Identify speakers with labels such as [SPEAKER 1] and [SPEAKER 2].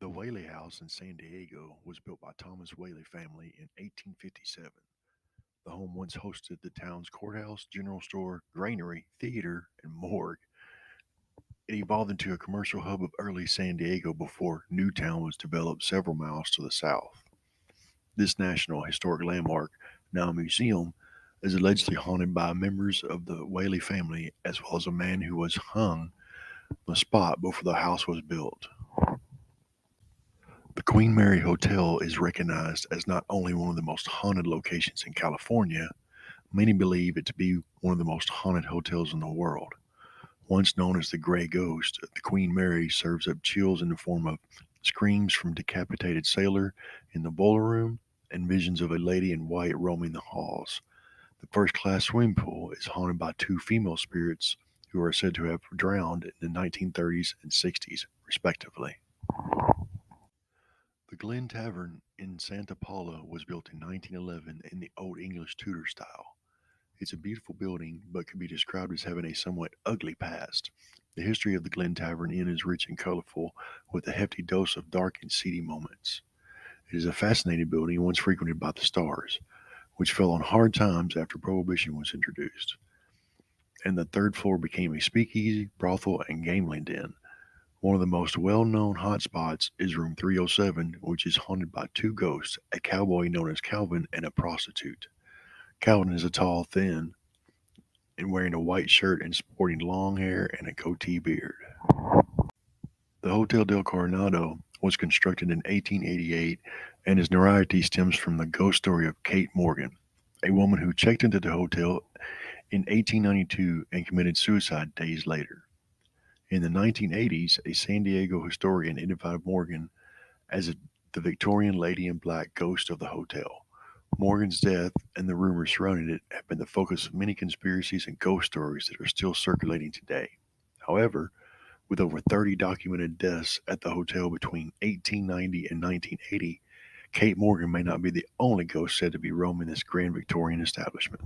[SPEAKER 1] The Whaley House in San Diego was built by Thomas Whaley family in 1857. The home once hosted the town's courthouse, general store, granary, theater, and morgue. It evolved into a commercial hub of early San Diego before Newtown was developed several miles to the south. This national historic landmark, now a museum, is allegedly haunted by members of the Whaley family as well as a man who was hung on the spot before the house was built. The Queen Mary Hotel is recognized as not only one of the most haunted locations in California, many believe it to be one of the most haunted hotels in the world. Once known as the Grey Ghost, the Queen Mary serves up chills in the form of screams from decapitated sailor in the boiler room and visions of a lady in white roaming the halls. The first class swimming pool is haunted by two female spirits who are said to have drowned in the 1930s and 60s, respectively. The Glen Tavern in Santa Paula was built in 1911 in the Old English Tudor style. It's a beautiful building, but can be described as having a somewhat ugly past. The history of the Glen Tavern Inn is rich and colorful, with a hefty dose of dark and seedy moments. It is a fascinating building once frequented by the stars, which fell on hard times after Prohibition was introduced, and the third floor became a speakeasy, brothel, and gambling den. One of the most well known hotspots is room 307, which is haunted by two ghosts, a cowboy known as Calvin and a prostitute. Calvin is a tall, thin, and wearing a white shirt and sporting long hair and a goatee beard. The Hotel del Coronado was constructed in 1888, and its notoriety stems from the ghost story of Kate Morgan, a woman who checked into the hotel in 1892 and committed suicide days later. In the 1980s, a San Diego historian identified Morgan as the Victorian Lady in Black ghost of the hotel. Morgan's death and the rumors surrounding it have been the focus of many conspiracies and ghost stories that are still circulating today. However, with over 30 documented deaths at the hotel between 1890 and 1980, Kate Morgan may not be the only ghost said to be roaming this grand Victorian establishment.